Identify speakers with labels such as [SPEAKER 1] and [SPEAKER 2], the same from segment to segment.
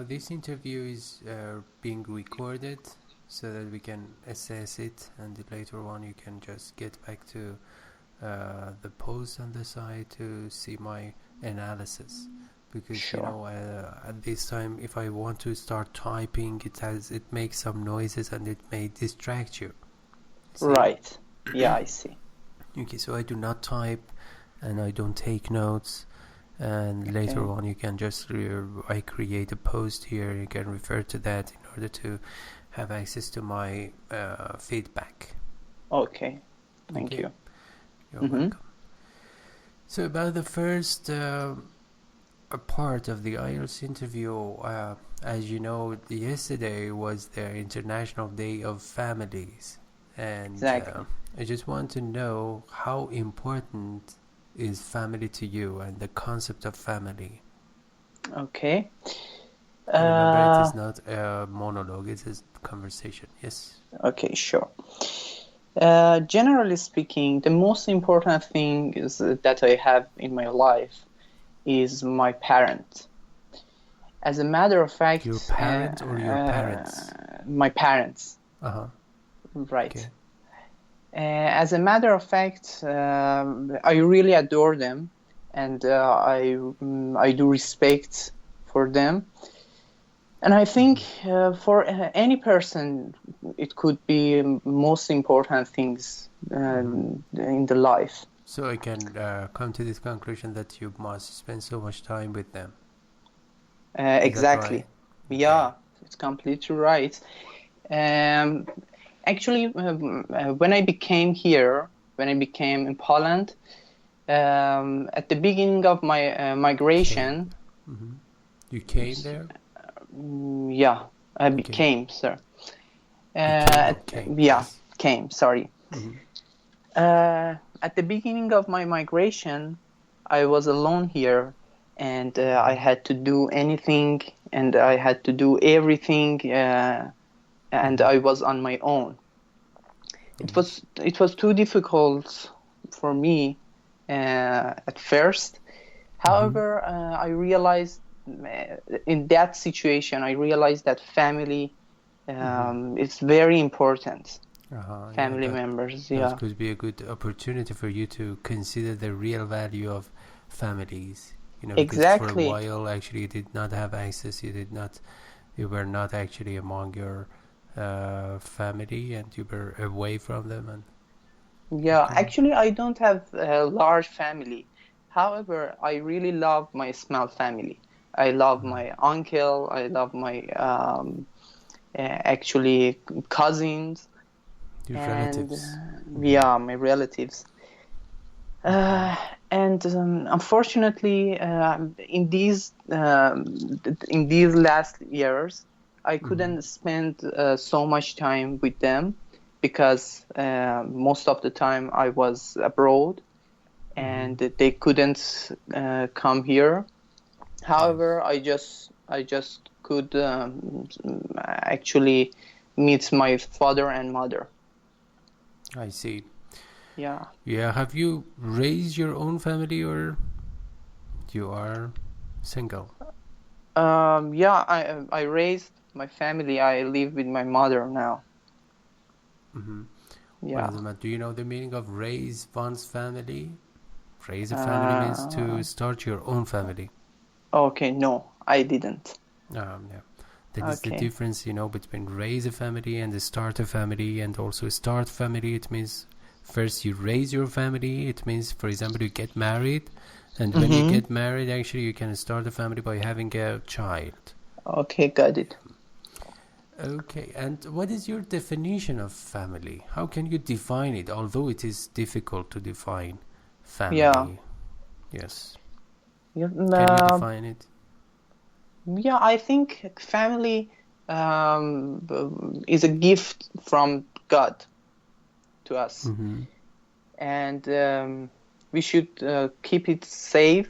[SPEAKER 1] This interview is being recorded so that we can assess it, and later on you can just get back to the post on the side to see my analysis. Because
[SPEAKER 2] Sure.
[SPEAKER 1] at this time, if I want to start typing, it makes some noises and it may distract you. See?
[SPEAKER 2] Right. Yeah, I see.
[SPEAKER 1] Okay, so I do not type and I don't take notes. And later on you can just I create a post here, you can refer to that in order to have access to my feedback.
[SPEAKER 2] Okay, thank you.
[SPEAKER 1] You're welcome. So about the first part of the IELTS interview, as you know, yesterday was the International Day of Families, and
[SPEAKER 2] Exactly.
[SPEAKER 1] I just want to know how important is family to you and the concept of family.
[SPEAKER 2] Okay.
[SPEAKER 1] And remember, it is not a monologue, it is a conversation. Yes.
[SPEAKER 2] Okay, sure. Generally speaking, the most important thing is that I have in my life is my parent. As a matter of fact,
[SPEAKER 1] your parent or your parents?
[SPEAKER 2] My parents. Right. Okay. As a matter of fact, I really adore them, and I do respect for them. And I think for any person, it could be most important things in the life.
[SPEAKER 1] So I can come to this conclusion that you must spend so much time with them.
[SPEAKER 2] Exactly.
[SPEAKER 1] Right?
[SPEAKER 2] Yeah, it's completely right. Actually, when I became in Poland, at the beginning of my migration...
[SPEAKER 1] You came there?
[SPEAKER 2] Yeah, I became, sir. Came, sorry. At the beginning of my migration, I was alone here, and I had to do anything, and I had to do everything, and I was on my own. It was too difficult for me at first. However, I realized in that situation, that family is very important. Family members,
[SPEAKER 1] that could be a good opportunity for you to consider the real value of families. Because for a while, actually, you did not have access. You were not actually among your family, and you were away from them. And
[SPEAKER 2] actually, I don't have a large family. However, I really love my small family. I love my uncle. I love my actually cousins.
[SPEAKER 1] Your relatives.
[SPEAKER 2] Yeah, my relatives. And unfortunately, in these last years, I couldn't spend so much time with them because most of the time I was abroad, and they couldn't come here. However, I just could actually meet my father and mother.
[SPEAKER 1] I see.
[SPEAKER 2] Yeah.
[SPEAKER 1] Yeah. Have you raised your own family, or you are single?
[SPEAKER 2] Yeah, I raised my family. I live with my mother now.
[SPEAKER 1] Yeah. Do you know the meaning of raise one's family? Raise a family means to start your own family.
[SPEAKER 2] Okay, no, I didn't.
[SPEAKER 1] Yeah. That is the difference, between raise a family and start a family. And also start family, it means first you raise your family. It means, for example, you get married, and when you get married, actually you can start a family by having a child.
[SPEAKER 2] Okay, got it.
[SPEAKER 1] Okay, and what is your definition of family? How can you define it, although it is difficult to define family?
[SPEAKER 2] Yeah.
[SPEAKER 1] Yes.
[SPEAKER 2] Yeah,
[SPEAKER 1] can you define it?
[SPEAKER 2] Yeah, I think family is a gift from God to us. And we should keep it safe,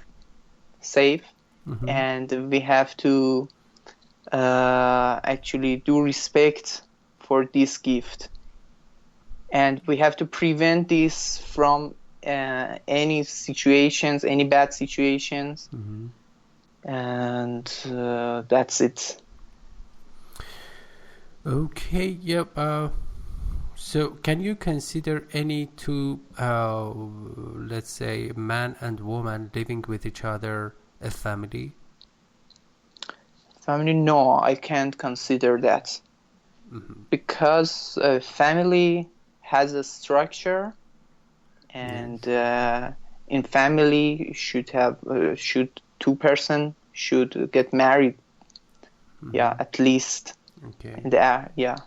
[SPEAKER 2] and we have to actually do respect for this gift. And we have to prevent this from any bad situations. and that's it.
[SPEAKER 1] Okay, yep. So can you consider any two, let's say, man and woman living with each other a family?
[SPEAKER 2] Family? No, I can't consider that. Because a family has a structure, and in family should two person should get married, at least.
[SPEAKER 1] Okay.
[SPEAKER 2] And yeah.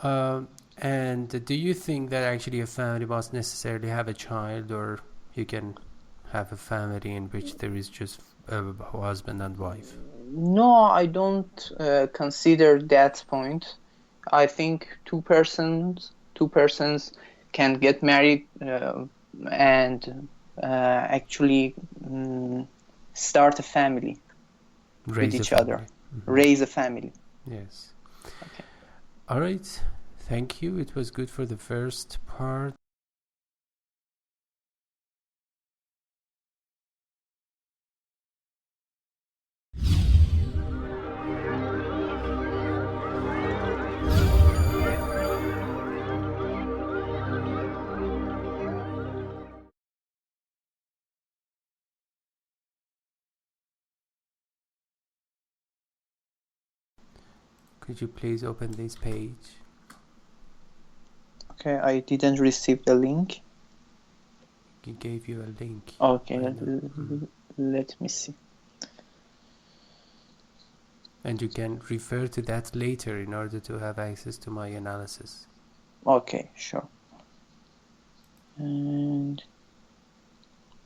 [SPEAKER 1] And do you think that actually a family must necessarily have a child, or you can have a family in which there is just a husband and wife?
[SPEAKER 2] No, I don't consider that point. I think two persons can get married and actually start a family with each other, raise a family.
[SPEAKER 1] Yes. Okay. All right. Thank you. It was good for the first part. Could you please open this page?
[SPEAKER 2] Okay, I didn't receive the link.
[SPEAKER 1] He gave you a link.
[SPEAKER 2] Okay, let me see.
[SPEAKER 1] And you can refer to that later in order to have access to my analysis.
[SPEAKER 2] Okay, sure. And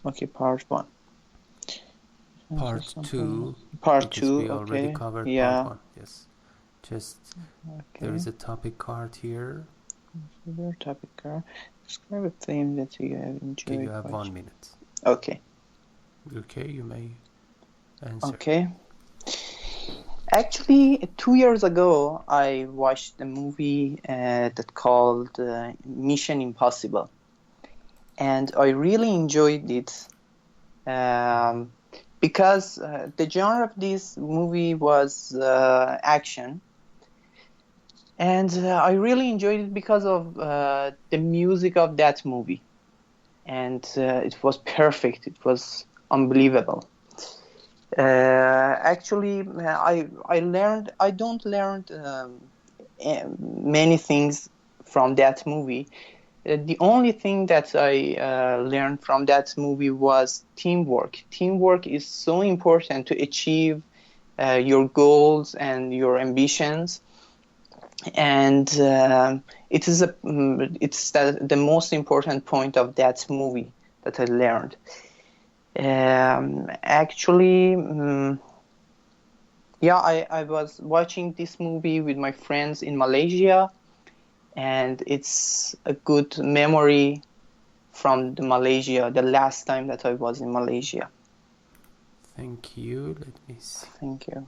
[SPEAKER 2] okay, part 1.
[SPEAKER 1] Part 2.
[SPEAKER 2] Part 2.
[SPEAKER 1] We already covered part 1. Yes. Just there is a topic card here.
[SPEAKER 2] Consider topic card. Describe a theme that you have enjoyed.
[SPEAKER 1] Okay, you have 1 minute.
[SPEAKER 2] Okay.
[SPEAKER 1] Okay, you may answer.
[SPEAKER 2] Okay. Actually, 2 years ago, I watched a movie that called Mission Impossible, and I really enjoyed it because the genre of this movie was action. And I really enjoyed it because of the music of that movie. And it was perfect. It was unbelievable. Actually, I don't learn many things from that movie. The only thing that I learned from that movie was teamwork. Teamwork is so important to achieve your goals and your ambitions. And it's the most important point of that movie that I learned. Actually, I was watching this movie with my friends in Malaysia, and it's a good memory from Malaysia, the last time that I was in Malaysia.
[SPEAKER 1] Thank you. Let me see.
[SPEAKER 2] Thank you.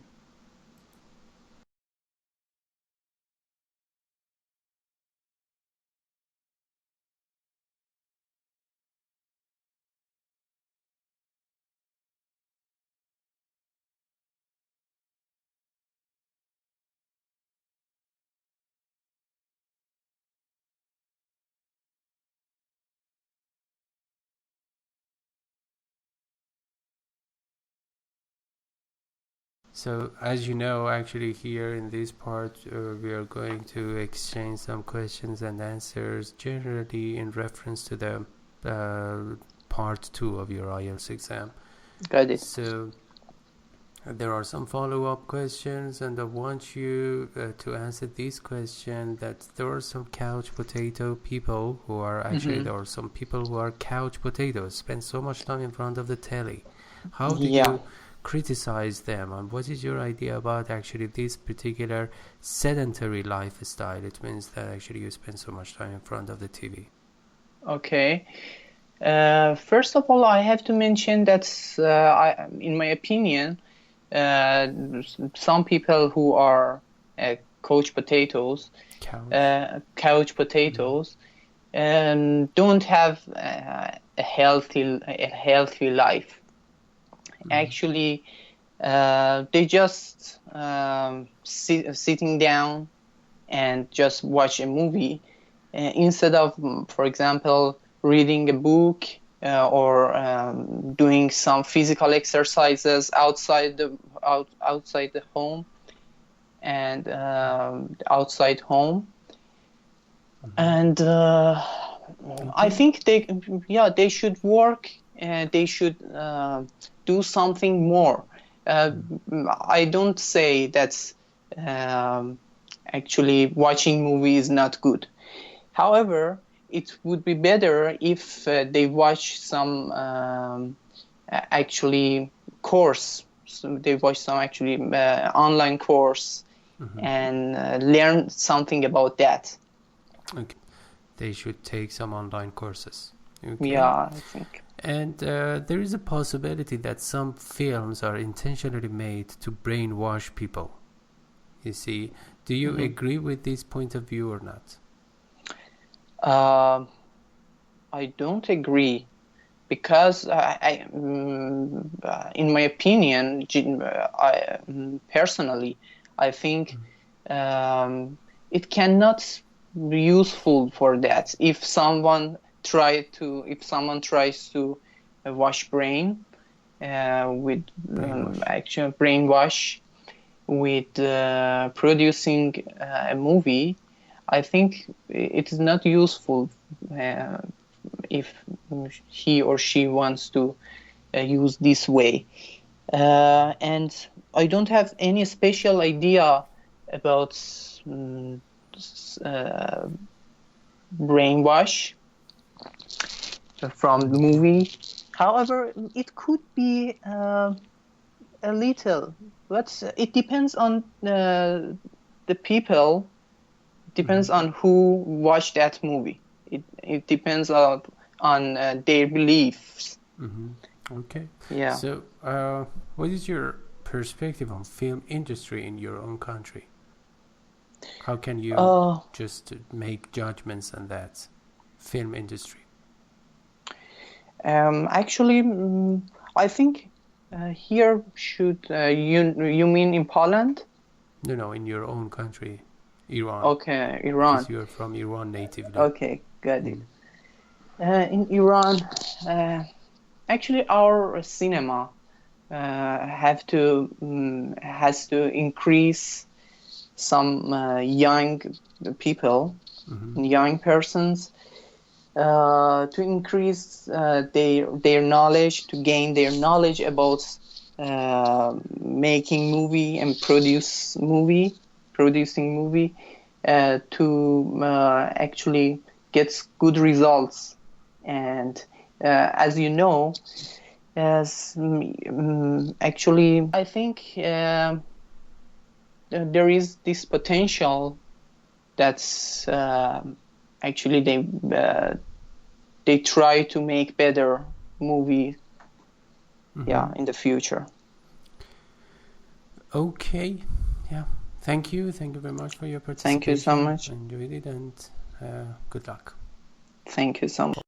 [SPEAKER 1] So as you know, actually here in this part we are going to exchange some questions and answers, generally in reference to the part 2 of your IELTS exam.
[SPEAKER 2] Got it.
[SPEAKER 1] So there are some follow-up questions, and I want you to answer this question, that there are some couch potato people who are actually, there are some people who are couch potatoes, spend so much time in front of the telly. How do you criticize them, and what is your idea about actually this particular sedentary lifestyle? It means that actually you spend so much time in front of the TV.
[SPEAKER 2] Okay. First of all, I have to mention that in my opinion, some people who are couch potatoes don't have a healthy life. actually they just sitting down and just watch a movie instead of, for example, reading a book or doing some physical exercises outside the home and outside home. And I think they should work. They should do something more. I don't say that actually watching movies is not good. However, it would be better if they watch some actually course. So they watch some actually online course and learn something about that.
[SPEAKER 1] Okay. They should take some online courses. Okay.
[SPEAKER 2] Yeah, I think.
[SPEAKER 1] And there is a possibility that some films are intentionally made to brainwash people. You see, do you agree with this point of view or not?
[SPEAKER 2] I don't agree, because in my opinion, personally, I think it cannot be useful for that. If someone tries to wash brain with actual brainwash with producing a movie, I think it is not useful if he or she wants to use this way. And I don't have any special idea about brainwash from the movie. However, it could be a little, but it depends on the people. It depends on who watched that movie. It depends on their beliefs.
[SPEAKER 1] Okay.
[SPEAKER 2] Yeah.
[SPEAKER 1] So, what is your perspective on film industry in your own country? How can you just make judgments on that film industry?
[SPEAKER 2] Actually, I think here should you mean in Poland?
[SPEAKER 1] No, in your own country, Iran.
[SPEAKER 2] Okay, Iran.
[SPEAKER 1] Because you're from Iran natively.
[SPEAKER 2] Okay, got it. In Iran, actually, our cinema has to increase some young people, young persons, to increase their knowledge, to gain their knowledge about making movie and producing movie, to actually get good results. And as you know, actually, I think there is this potential that's actually they try to make better movie in the future.
[SPEAKER 1] Okay, yeah. Thank you very much for your participation.
[SPEAKER 2] Thank you so much.
[SPEAKER 1] I enjoyed it, and good luck.
[SPEAKER 2] Thank you so much.